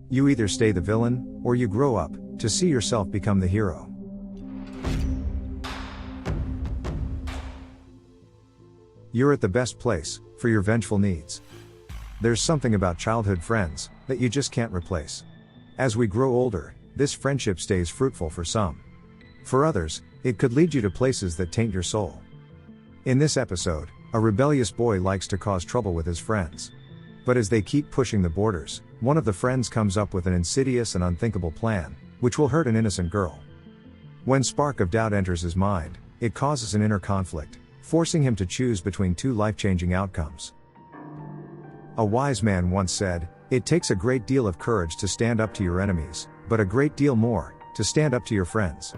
You either stay the villain, or you grow up to see yourself become the hero. You're at the best place for your vengeful needs. There's something about childhood friends that you just can't replace. As we grow older, this friendship stays fruitful for some. For others, it could lead you to places that taint your soul. In this episode, a rebellious boy likes to cause trouble with his friends. But as they keep pushing the borders, one of the friends comes up with an insidious and unthinkable plan, which will hurt an innocent girl. When spark of doubt enters his mind, it causes an inner conflict, forcing him to choose between two life-changing outcomes. A wise man once said, "It takes a great deal of courage to stand up to your enemies, but a great deal more to stand up to your friends."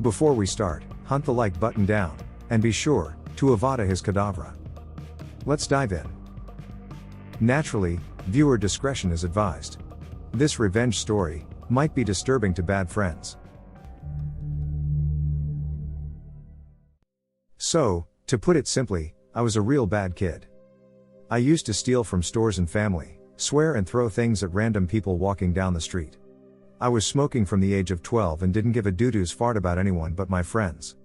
Before we start, hunt the like button down, and be sure to avada his cadavra. Let's dive in. Naturally, viewer discretion is advised. This revenge story might be disturbing to bad friends. So, to put it simply, I was a real bad kid. I used to steal from stores and family, swear and throw things at random people walking down the street. I was smoking from the age of 12 and didn't give a doo-doo's fart about anyone but my friends.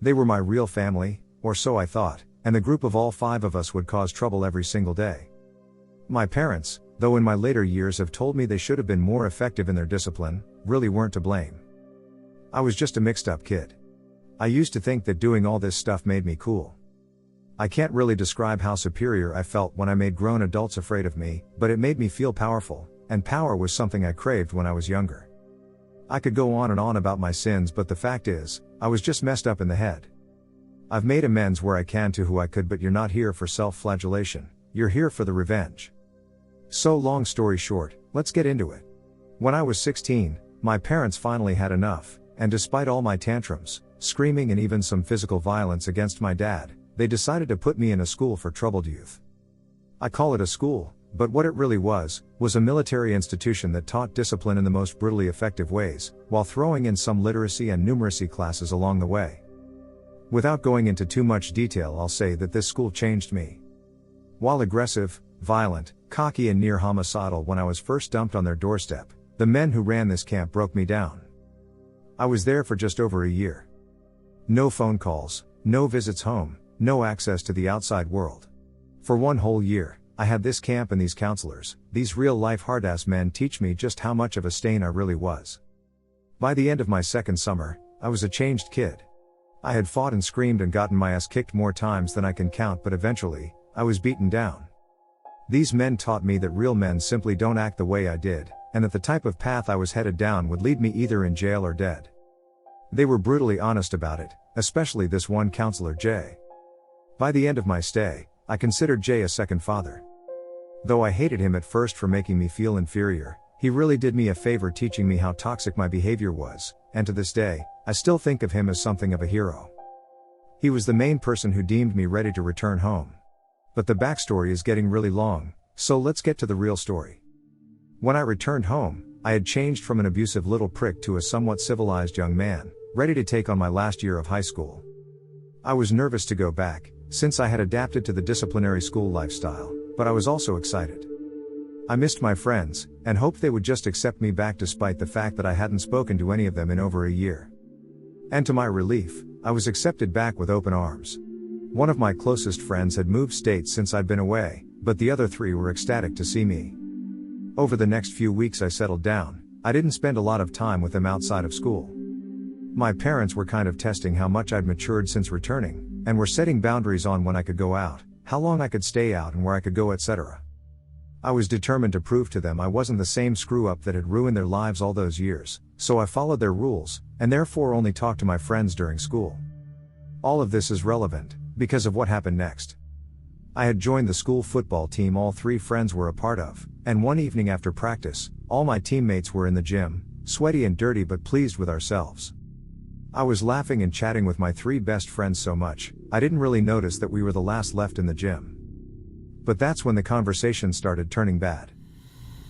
They were my real family, or so I thought, and the group of all 5 of us would cause trouble every single day. My parents, though in my later years have told me they should have been more effective in their discipline, really weren't to blame. I was just a mixed-up kid. I used to think that doing all this stuff made me cool. I can't really describe how superior I felt when I made grown adults afraid of me, but it made me feel powerful, and power was something I craved when I was younger. I could go on and on about my sins, but the fact is, I was just messed up in the head. I've made amends where I can to who I could, but you're not here for self-flagellation, you're here for the revenge. So long story short, let's get into it. When I was 16, my parents finally had enough, and despite all my tantrums, screaming and even some physical violence against my dad, they decided to put me in a school for troubled youth. I call it a school, but what it really was a military institution that taught discipline in the most brutally effective ways, while throwing in some literacy and numeracy classes along the way. Without going into too much detail, I'll say that this school changed me. While aggressive, violent, cocky and near homicidal when I was first dumped on their doorstep, the men who ran this camp broke me down. I was there for just over a year. No phone calls, no visits home, no access to the outside world. For one whole year, I had this camp and these counselors, these real-life hard-ass men, teach me just how much of a stain I really was. By the end of my second summer, I was a changed kid. I had fought and screamed and gotten my ass kicked more times than I can count, but eventually, I was beaten down. These men taught me that real men simply don't act the way I did, and that the type of path I was headed down would lead me either in jail or dead. They were brutally honest about it, especially this one counselor, Jay. By the end of my stay, I considered Jay a second father. Though I hated him at first for making me feel inferior, he really did me a favor teaching me how toxic my behavior was, and to this day, I still think of him as something of a hero. He was the main person who deemed me ready to return home. But the backstory is getting really long, so let's get to the real story. When I returned home, I had changed from an abusive little prick to a somewhat civilized young man, ready to take on my last year of high school. I was nervous to go back, since I had adapted to the disciplinary school lifestyle, but I was also excited. I missed my friends, and hoped they would just accept me back despite the fact that I hadn't spoken to any of them in over a year. And to my relief, I was accepted back with open arms. One of my closest friends had moved states since I'd been away, but the other 3 were ecstatic to see me. Over the next few weeks I settled down. I didn't spend a lot of time with them outside of school. My parents were kind of testing how much I'd matured since returning, and were setting boundaries on when I could go out, how long I could stay out and where I could go, etc. I was determined to prove to them I wasn't the same screw-up that had ruined their lives all those years, so I followed their rules, and therefore only talked to my friends during school. All of this is relevant because of what happened next. I had joined the school football team all 3 friends were a part of, and one evening after practice, all my teammates were in the gym, sweaty and dirty but pleased with ourselves. I was laughing and chatting with my 3 best friends so much, I didn't really notice that we were the last left in the gym. But that's when the conversation started turning bad.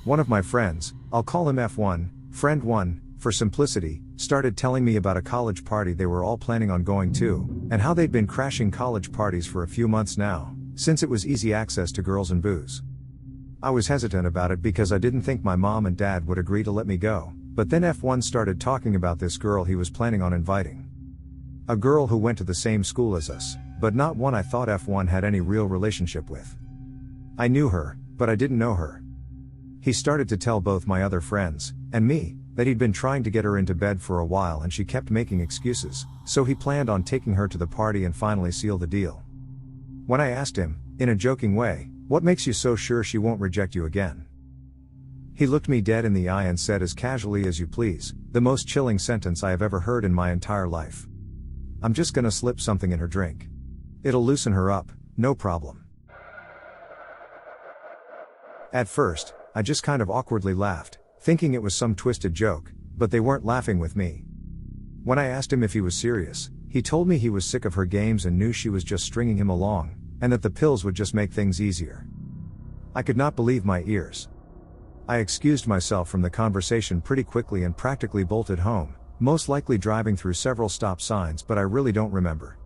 One of my friends, I'll call him F1, friend 1, for simplicity, started telling me about a college party they were all planning on going to, and how they'd been crashing college parties for a few months now, since it was easy access to girls and booze. I was hesitant about it because I didn't think my mom and dad would agree to let me go, but then F1 started talking about this girl he was planning on inviting. A girl who went to the same school as us, but not one I thought F1 had any real relationship with. I knew her, but I didn't know her. He started to tell both my other friends, and me, that he'd been trying to get her into bed for a while and she kept making excuses, so he planned on taking her to the party and finally seal the deal. When I asked him, in a joking way, "What makes you so sure she won't reject you again?" He looked me dead in the eye and said as casually as you please, the most chilling sentence I have ever heard in my entire life. "I'm just gonna slip something in her drink. It'll loosen her up, no problem." At first, I just kind of awkwardly laughed, thinking it was some twisted joke, but they weren't laughing with me. When I asked him if he was serious, he told me he was sick of her games and knew she was just stringing him along, and that the pills would just make things easier. I could not believe my ears. I excused myself from the conversation pretty quickly and practically bolted home, most likely driving through several stop signs, but I really don't remember.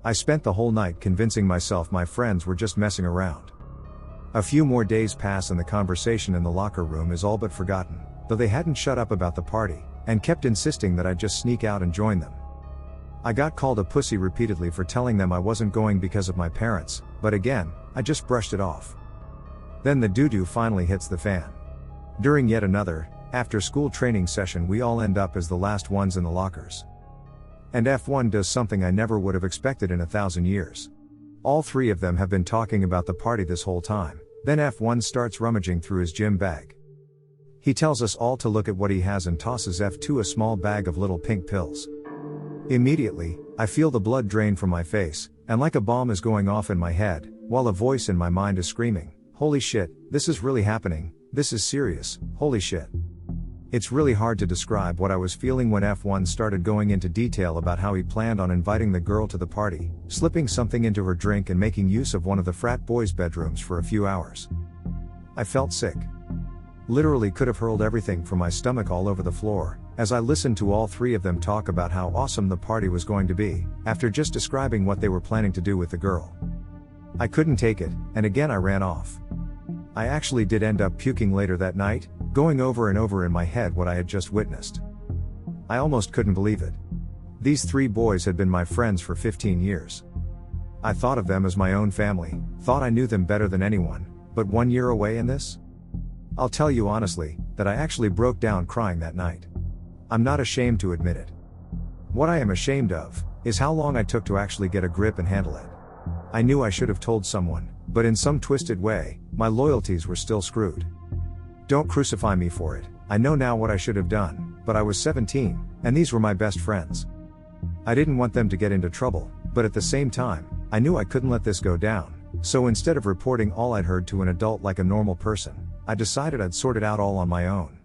I spent the whole night convincing myself my friends were just messing around. A few more days pass and the conversation in the locker room is all but forgotten, though they hadn't shut up about the party, and kept insisting that I just sneak out and join them. I got called a pussy repeatedly for telling them I wasn't going because of my parents, but again, I just brushed it off. Then the doo-doo finally hits the fan. During yet another, after-school training session, we all end up as the last ones in the lockers. And F1 does something I never would have expected in 1,000 years. All three of them have been talking about the party this whole time, then F1 starts rummaging through his gym bag. He tells us all to look at what he has and tosses F2 a small bag of little pink pills. Immediately, I feel the blood drain from my face, and like a bomb is going off in my head, while a voice in my mind is screaming, "Holy shit, this is really happening, this is serious, holy shit." It's really hard to describe what I was feeling when F1 started going into detail about how he planned on inviting the girl to the party, slipping something into her drink and making use of one of the frat boys' bedrooms for a few hours. I felt sick. Literally could have hurled everything from my stomach all over the floor, as I listened to all three of them talk about how awesome the party was going to be, after just describing what they were planning to do with the girl. I couldn't take it, and again I ran off. I actually did end up puking later that night, going over and over in my head what I had just witnessed. I almost couldn't believe it. These three boys had been my friends for 15 years. I thought of them as my own family, thought I knew them better than anyone, but 1 year away in this? I'll tell you honestly, that I actually broke down crying that night. I'm not ashamed to admit it. What I am ashamed of, is how long I took to actually get a grip and handle it. I knew I should have told someone, but in some twisted way, my loyalties were still screwed. Don't crucify me for it, I know now what I should have done, but I was 17, and these were my best friends. I didn't want them to get into trouble, but at the same time, I knew I couldn't let this go down, so instead of reporting all I'd heard to an adult like a normal person, I decided I'd sort it out all on my own.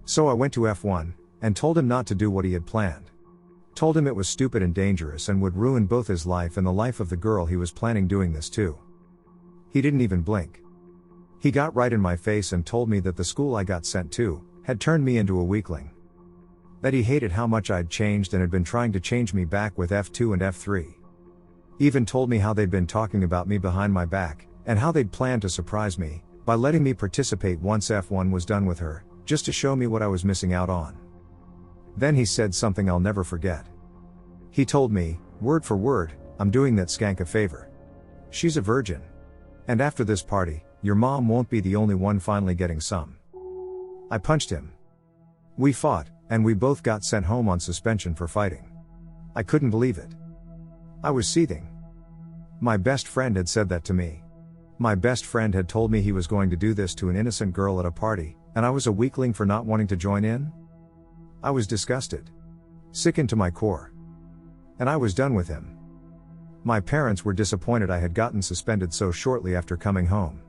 So I went to F1, and told him not to do what he had planned. Told him it was stupid and dangerous and would ruin both his life and the life of the girl he was planning doing this to. He didn't even blink. He got right in my face and told me that the school I got sent to, had turned me into a weakling. That he hated how much I'd changed and had been trying to change me back with F2 and F3. Even told me how they'd been talking about me behind my back, and how they'd planned to surprise me, by letting me participate once F1 was done with her, just to show me what I was missing out on. Then he said something I'll never forget. He told me, word for word, "I'm doing that skank a favor. She's a virgin. And after this party, your mom won't be the only one finally getting some." I punched him. We fought, and we both got sent home on suspension for fighting. I couldn't believe it. I was seething. My best friend had said that to me. My best friend had told me he was going to do this to an innocent girl at a party, and I was a weakling for not wanting to join in? I was disgusted. Sickened to my core. And I was done with him. My parents were disappointed I had gotten suspended so shortly after coming home.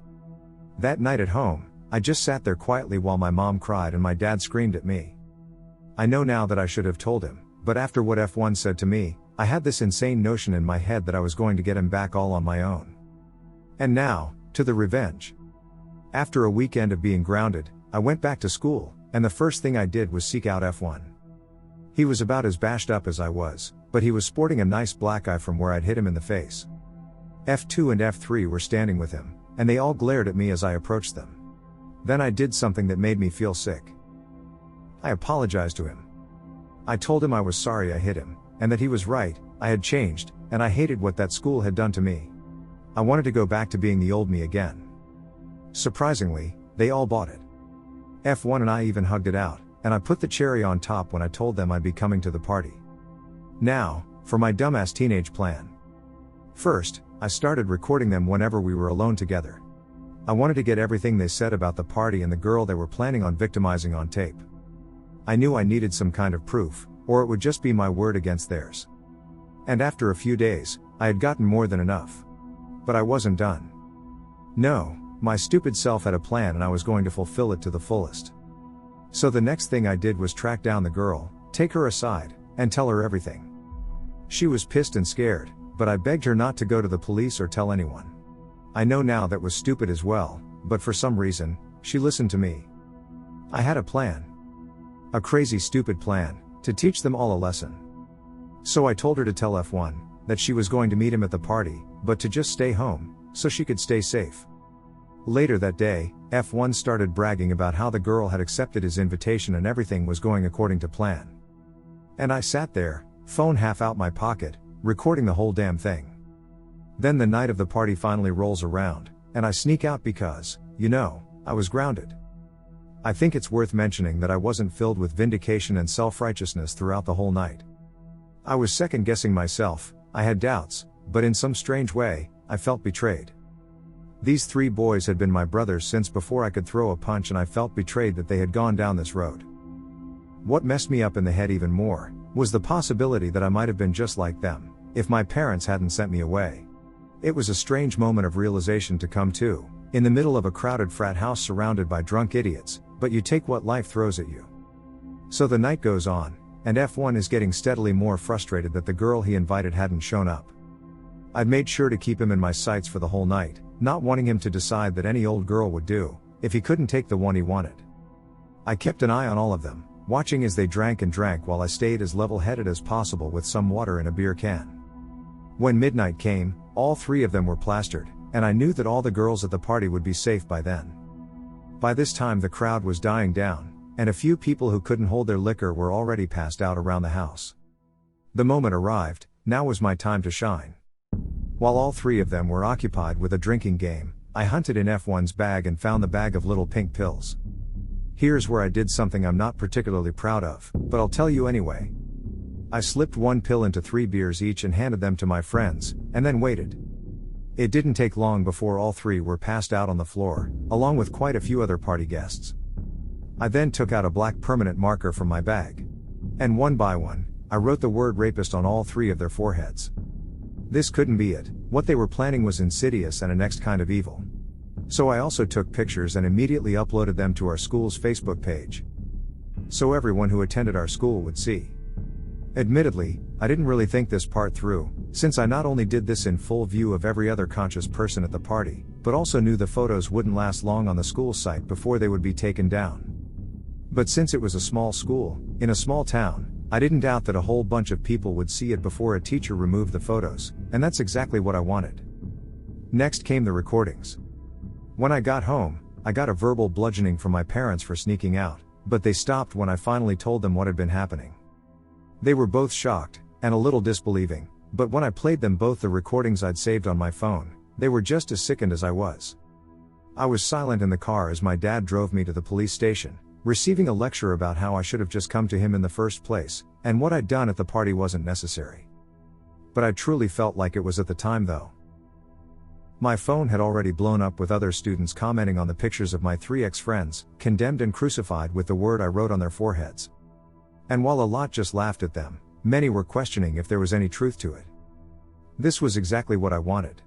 That night at home, I just sat there quietly while my mom cried and my dad screamed at me. I know now that I should have told him, but after what F1 said to me, I had this insane notion in my head that I was going to get him back all on my own. And now, to the revenge. After a weekend of being grounded, I went back to school, and the first thing I did was seek out F1. He was about as bashed up as I was, but he was sporting a nice black eye from where I'd hit him in the face. F2 and F3 were standing with him, and they all glared at me as I approached them. Then I did something that made me feel sick. I apologized to him. I told him I was sorry I hit him, and that he was right, I had changed, and I hated what that school had done to me. I wanted to go back to being the old me again. Surprisingly, they all bought it. F1 and I even hugged it out, and I put the cherry on top when I told them I'd be coming to the party. Now, for my dumbass teenage plan. First, I started recording them whenever we were alone together. I wanted to get everything they said about the party and the girl they were planning on victimizing on tape. I knew I needed some kind of proof, or it would just be my word against theirs. And after a few days, I had gotten more than enough. But I wasn't done. No, my stupid self had a plan and I was going to fulfill it to the fullest. So the next thing I did was track down the girl, take her aside, and tell her everything. She was pissed and scared, but I begged her not to go to the police or tell anyone. I know now that was stupid as well, but for some reason, she listened to me. I had a plan. A crazy stupid plan, to teach them all a lesson. So I told her to tell F1, that she was going to meet him at the party, but to just stay home, so she could stay safe. Later that day, F1 started bragging about how the girl had accepted his invitation and everything was going according to plan. And I sat there, phone half out my pocket, recording the whole damn thing. Then the night of the party finally rolls around, and I sneak out because, I was grounded. I think it's worth mentioning that I wasn't filled with vindication and self-righteousness throughout the whole night. I was second-guessing myself, I had doubts, but in some strange way, I felt betrayed. These 3 boys had been my brothers since before I could throw a punch, and I felt betrayed that they had gone down this road. What messed me up in the head even more, was the possibility that I might have been just like them, if my parents hadn't sent me away. It was a strange moment of realization to come to, in the middle of a crowded frat house surrounded by drunk idiots, but you take what life throws at you. So the night goes on, and F1 is getting steadily more frustrated that the girl he invited hadn't shown up. I'd made sure to keep him in my sights for the whole night, not wanting him to decide that any old girl would do, if he couldn't take the one he wanted. I kept an eye on all of them, watching as they drank and drank while I stayed as level-headed as possible with some water in a beer can. When midnight came, all 3 of them were plastered, and I knew that all the girls at the party would be safe by then. By this time the crowd was dying down, and a few people who couldn't hold their liquor were already passed out around the house. The moment arrived, now was my time to shine. While all 3 of them were occupied with a drinking game, I hunted in F1's bag and found the bag of little pink pills. Here's where I did something I'm not particularly proud of, but I'll tell you anyway. I slipped 1 pill into 3 beers each and handed them to my friends, and then waited. It didn't take long before all 3 were passed out on the floor, along with quite a few other party guests. I then took out a black permanent marker from my bag. And one by one, I wrote the word rapist on all 3 of their foreheads. This couldn't be it, what they were planning was insidious and a next kind of evil. So I also took pictures and immediately uploaded them to our school's Facebook page. So everyone who attended our school would see. Admittedly, I didn't really think this part through, since I not only did this in full view of every other conscious person at the party, but also knew the photos wouldn't last long on the school site before they would be taken down. But since it was a small school, in a small town, I didn't doubt that a whole bunch of people would see it before a teacher removed the photos, and that's exactly what I wanted. Next came the recordings. When I got home, I got a verbal bludgeoning from my parents for sneaking out, but they stopped when I finally told them what had been happening. They were both shocked, and a little disbelieving, but when I played them both the recordings I'd saved on my phone, they were just as sickened as I was. I was silent in the car as my dad drove me to the police station, receiving a lecture about how I should have just come to him in the first place, and what I'd done at the party wasn't necessary. But I truly felt like it was at the time though. My phone had already blown up with other students commenting on the pictures of my 3 ex-friends, condemned and crucified with the word I wrote on their foreheads. And while a lot just laughed at them, many were questioning if there was any truth to it. This was exactly what I wanted.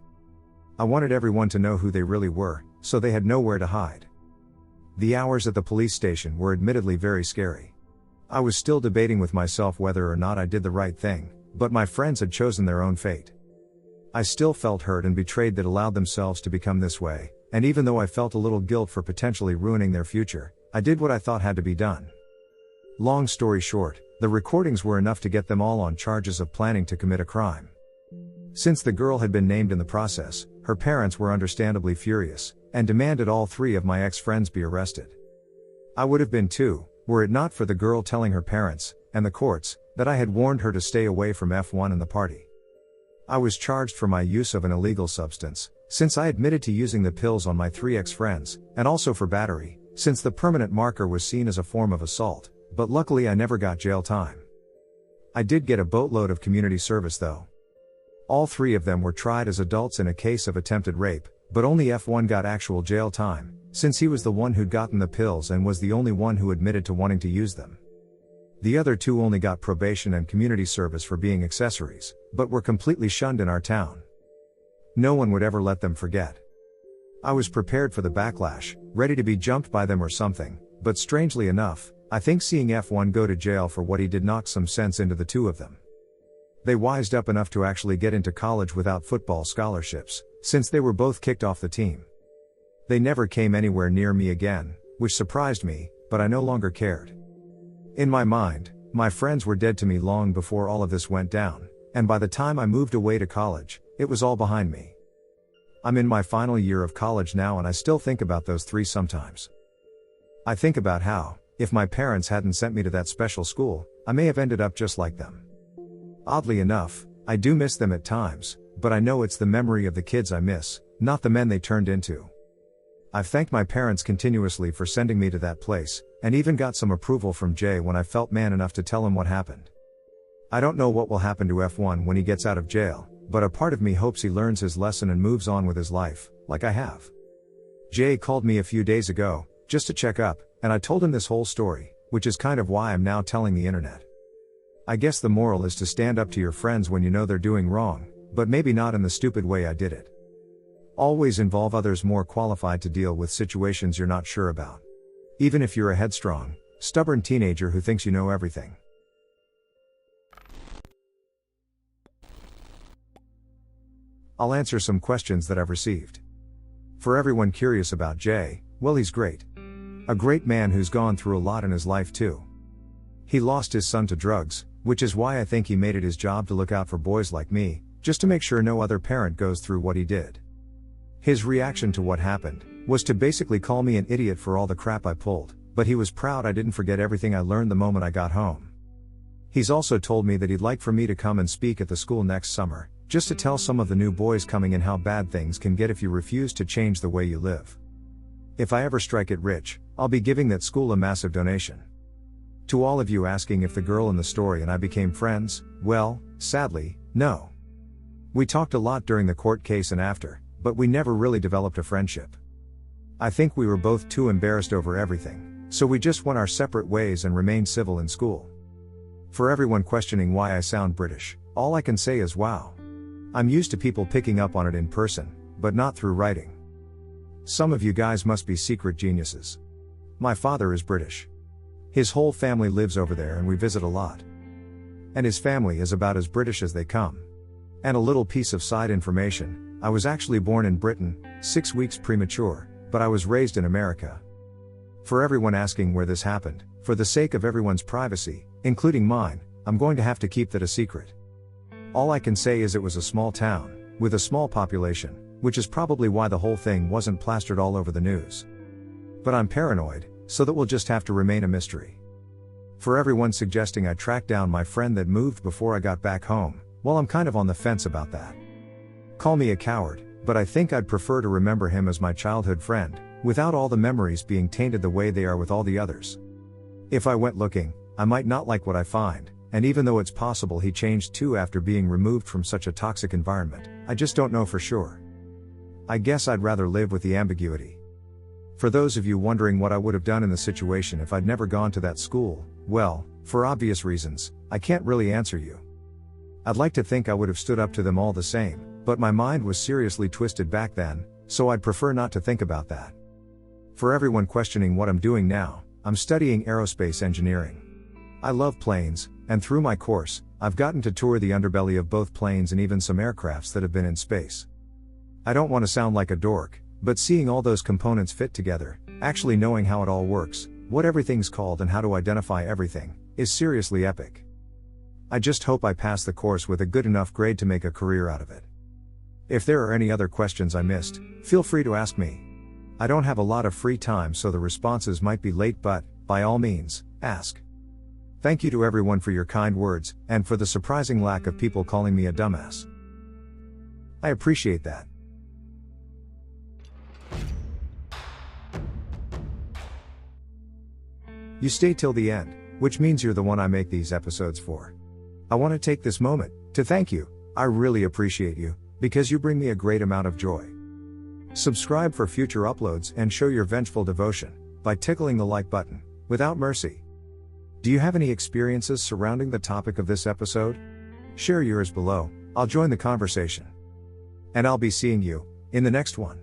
I wanted everyone to know who they really were, so they had nowhere to hide. The hours at the police station were admittedly very scary. I was still debating with myself whether or not I did the right thing, but my friends had chosen their own fate. I still felt hurt and betrayed that allowed themselves to become this way, and even though I felt a little guilt for potentially ruining their future, I did what I thought had to be done. Long story short, the recordings were enough to get them all on charges of planning to commit a crime. Since the girl had been named in the process, her parents were understandably furious, and demanded all 3 of my ex-friends be arrested. I would have been too, were it not for the girl telling her parents, and the courts, that I had warned her to stay away from F1 and the party. I was charged for my use of an illegal substance, since I admitted to using the pills on my 3 ex-friends, and also for battery, since the permanent marker was seen as a form of assault, but luckily I never got jail time. I did get a boatload of community service though. All 3 of them were tried as adults in a case of attempted rape, but only F1 got actual jail time, since he was the one who'd gotten the pills and was the only one who admitted to wanting to use them. The other 2 only got probation and community service for being accessories, but were completely shunned in our town. No one would ever let them forget. I was prepared for the backlash, ready to be jumped by them or something, but strangely enough, I think seeing F1 go to jail for what he did knocked some sense into the 2 of them. They wised up enough to actually get into college without football scholarships, since they were both kicked off the team. They never came anywhere near me again, which surprised me, but I no longer cared. In my mind, my friends were dead to me long before all of this went down, and by the time I moved away to college, it was all behind me. I'm in my final year of college now and I still think about those 3 sometimes. I think about how, if my parents hadn't sent me to that special school, I may have ended up just like them. Oddly enough, I do miss them at times, but I know it's the memory of the kids I miss, not the men they turned into. I've thanked my parents continuously for sending me to that place, and even got some approval from Jay when I felt man enough to tell him what happened. I don't know what will happen to F1 when he gets out of jail, but a part of me hopes he learns his lesson and moves on with his life, like I have. Jay called me a few days ago, just to check up, and I told him this whole story, which is kind of why I'm now telling the internet. I guess the moral is to stand up to your friends when you know they're doing wrong, but maybe not in the stupid way I did it. Always involve others more qualified to deal with situations you're not sure about. Even if you're a headstrong, stubborn teenager who thinks you know everything. I'll answer some questions that I've received. For everyone curious about Jay, well, he's great. A great man who's gone through a lot in his life too. He lost his son to drugs, which is why I think he made it his job to look out for boys like me, just to make sure no other parent goes through what he did. His reaction to what happened was to basically call me an idiot for all the crap I pulled, but he was proud I didn't forget everything I learned the moment I got home. He's also told me that he'd like for me to come and speak at the school next summer, just to tell some of the new boys coming in how bad things can get if you refuse to change the way you live. If I ever strike it rich, I'll be giving that school a massive donation. To all of you asking if the girl in the story and I became friends, well, sadly, no. We talked a lot during the court case and after, but we never really developed a friendship. I think we were both too embarrassed over everything, so we just went our separate ways and remained civil in school. For everyone questioning why I sound British, all I can say is wow. I'm used to people picking up on it in person, but not through writing. Some of you guys must be secret geniuses. My father is British. His whole family lives over there and we visit a lot. And his family is about as British as they come. And a little piece of side information, I was actually born in Britain, 6 weeks premature, but I was raised in America. For everyone asking where this happened, for the sake of everyone's privacy, including mine, I'm going to have to keep that a secret. All I can say is it was a small town, with a small population, which is probably why the whole thing wasn't plastered all over the news. But I'm paranoid, so that will just have to remain a mystery. For everyone suggesting I track down my friend that moved before I got back home, well, I'm kind of on the fence about that. Call me a coward, but I think I'd prefer to remember him as my childhood friend, without all the memories being tainted the way they are with all the others. If I went looking, I might not like what I find, and even though it's possible he changed too after being removed from such a toxic environment, I just don't know for sure. I guess I'd rather live with the ambiguity. For those of you wondering what I would have done in the situation if I'd never gone to that school, well, for obvious reasons, I can't really answer you. I'd like to think I would have stood up to them all the same, but my mind was seriously twisted back then, so I'd prefer not to think about that. For everyone questioning what I'm doing now, I'm studying aerospace engineering. I love planes, and through my course, I've gotten to tour the underbelly of both planes and even some aircrafts that have been in space. I don't want to sound like a dork, but seeing all those components fit together, actually knowing how it all works, what everything's called and how to identify everything, is seriously epic. I just hope I pass the course with a good enough grade to make a career out of it. If there are any other questions I missed, feel free to ask me. I don't have a lot of free time, so the responses might be late, but, by all means, ask. Thank you to everyone for your kind words, and for the surprising lack of people calling me a dumbass. I appreciate that. You stay till the end, which means you're the one I make these episodes for. I want to take this moment to thank you. I really appreciate you, because you bring me a great amount of joy. Subscribe for future uploads and show your vengeful devotion by tickling the like button, without mercy. Do you have any experiences surrounding the topic of this episode? Share yours below, I'll join the conversation. And I'll be seeing you in the next one.